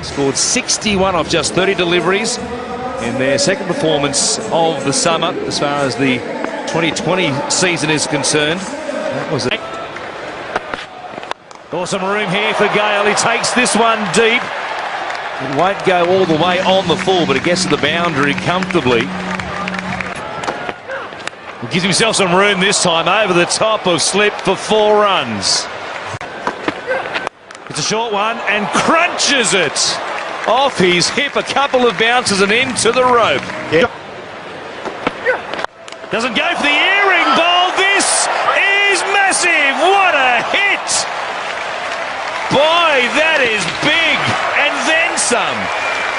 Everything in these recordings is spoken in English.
Scored 61 off just 30 deliveries in their second performance of the summer as far as the 2020 season is concerned. That was it. Awesome room here for Gayel. He takes this one deep. It won't go all the way on the full, but it gets to the boundary comfortably. He gives himself some room this time over the top of slip for 4 runs. It's a short one and crunches it off his hip, a couple of bounces and into the rope. Yep. Doesn't go for the earring ball. This is massive. What a hit. Boy, that is big. And then some.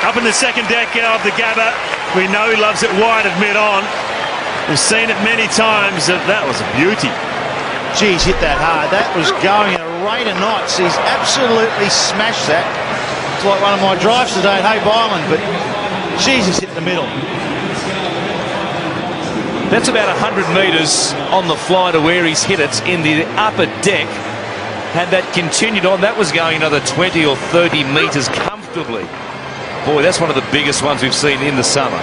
Up in the second deck of the Gabba. We know he loves it wide of mid-on. We've seen it many times. That was a beauty. Geez, hit that hard. That was going at a rate of knots. He's absolutely smashed that. It's like one of my drives today at Hay Byland, but Jesus hit the middle. That's about 100 metres on the fly to where he's hit it in the upper deck. Had that continued on, that was going another 20 or 30 metres comfortably. Boy, that's one of the biggest ones we've seen in the summer.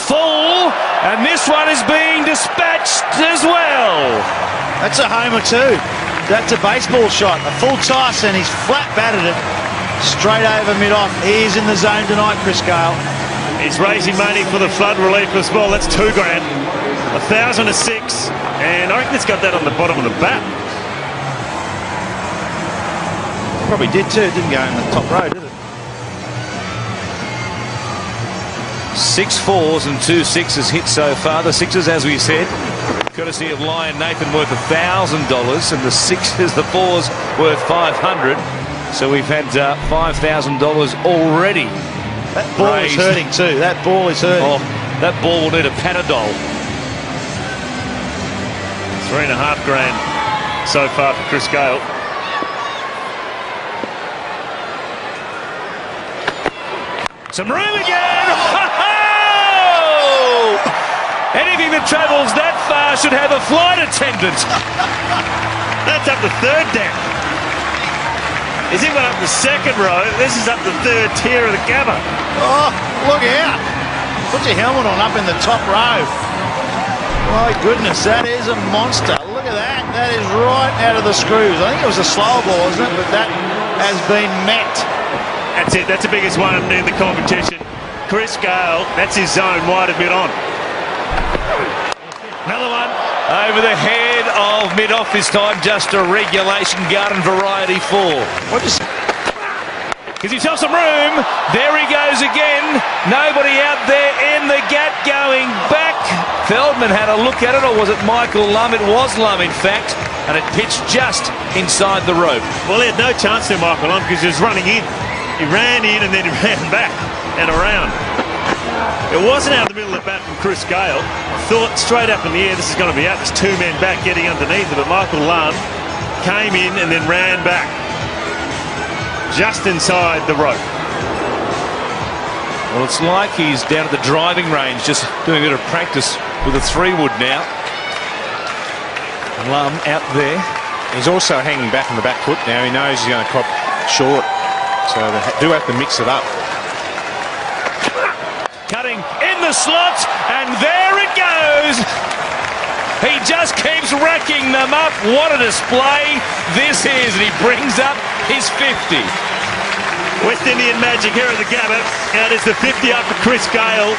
Full, and this one is being dispatched as well. That's a homer too. That's a baseball shot. A full toss, and he's flat batted it straight over mid-off. He is in the zone tonight, Chris Gayel. He's raising money for the flood relief as well. That's $2 grand. 1,000 to 6, and I reckon it's got that on the bottom of the bat. Probably did too. It didn't go in the top row, did it? 6 4s and 2 6s hit so far. The 6s, as we said, courtesy of Lion Nathan, worth $1,000, and the 6s, the 4s, worth $500. So we've had $5,000 already. That ball is hurting too. That ball is hurting. Oh, that ball will need a Panadol. $3.5 grand so far for Chris Gayel. Some room again. Anything that travels that far should have a flight attendant. That's up the third deck. Is he went up the second row? This is up the third tier of the Gabba. Oh, look out. Put your helmet on up in the top row. My goodness, that is a monster. Look at that. That is right out of the screws. I think it was a slow ball, isn't it? But that has been met. That's it. That's the biggest one in the competition. Chris Gayel, that's his zone, wide of mid-on. Another one over the head of mid-off this time. Just a regulation garden variety 4. Gives himself some room. There he goes again. Nobody out there in the gap going back. Feldman had a look at it, or was it Michael Lum? It was Lum, in fact, and it pitched just inside the rope. Well, he had no chance there, Michael Lum, because he was running in. He ran in and then he ran back and around. It wasn't out of the middle of the bat from Chris Gayel. Thought straight up in the air, this is going to be out. There's 2 men back getting underneath it, but Michael Lum came in and then ran back just inside the rope. Well, it's like he's down at the driving range, just doing a bit of practice with a 3-wood now. Lum out there. He's also hanging back on the back foot now. He knows he's going to crop short, so they do have to mix it up. Cutting in the slot, and there it goes. He just keeps racking them up. What a display this is, and he brings up his 50. West Indian magic here at the Gabba. And it's the 50 up for Chris Gayel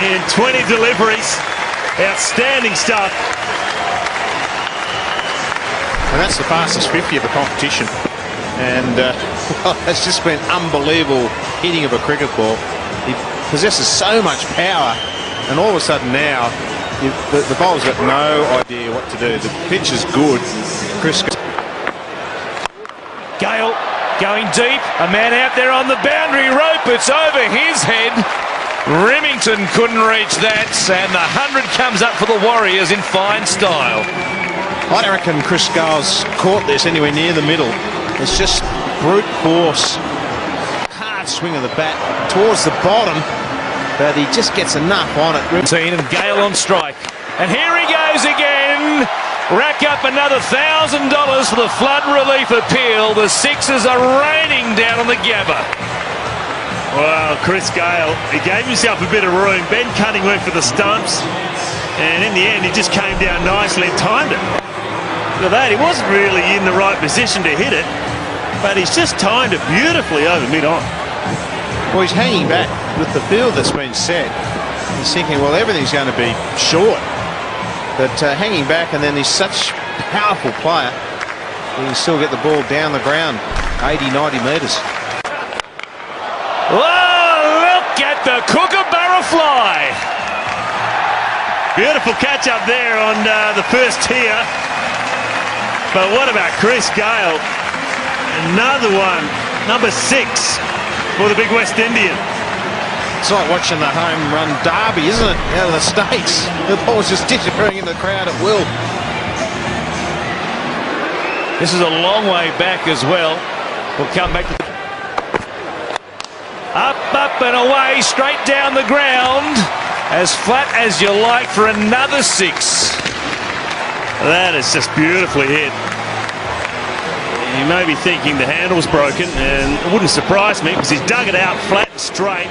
in 20 deliveries. Outstanding stuff. And that's the fastest 50 of the competition. And well, it's just been unbelievable hitting of a cricket ball. He possesses so much power, and all of a sudden now the bowler's got no idea what to do. The pitch is good. Chris Gayel going deep. A man out there on the boundary rope. It's over his head. Remington couldn't reach that, and the 100 comes up for the Warriors in fine style. I don't reckon Chris Gayel's caught this anywhere near the middle. It's just brute force. Hard swing of the bat towards the bottom, but he just gets enough on it. And Gayel on strike. And here he goes again. rack up another $1,000 for the flood relief appeal. The Sixers are raining down on the Gabba. Well, Chris Gayel, he gave himself a bit of room. Ben Cunning went for the stumps, and in the end he just came down nicely and timed it. Look at that, he wasn't really in the right position to hit it, but he's just timed it beautifully over mid-on. Well, he's hanging back with the field that's been set. He's thinking, well, everything's going to be short. But hanging back, and then he's such a powerful player, he can still get the ball down the ground, 80, 90 metres. Oh, look at the kookaburra fly. Beautiful catch up there on the first tier. But what about Chris Gayel? Another one, number 6 for the big West Indian. It's like watching the home run derby, isn't it? Out of the States. The ball's just disappearing in the crowd at will. This is a long way back as well. We'll come back to up and away, straight down the ground, as flat as you like for another 6. That is just beautifully hit. You may be thinking the handle's broken, and it wouldn't surprise me because he's dug it out flat and straight.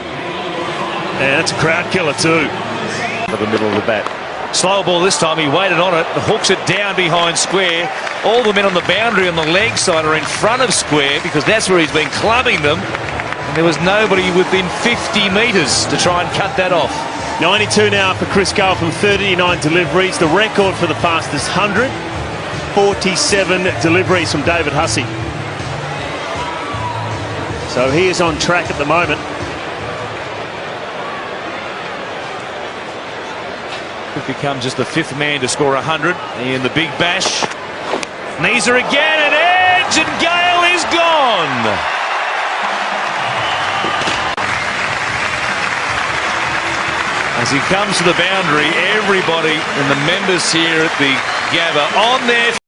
And it's a crowd killer too. For the middle of the bat. Slow ball this time, he waited on it, hooks it down behind square. All the men on the boundary on the leg side are in front of square because that's where he's been clubbing them. And there was nobody within 50 metres to try and cut that off. 92 now for Chris Gayel from 39 deliveries. The record for the fastest 100. 47 deliveries from David Hussey. So he is on track at the moment. He becomes just the 5th man to score 100 in the big bash. Knees her again, an edge, and Gayel is gone. As he comes to the boundary, everybody and the members here at the Gabba on their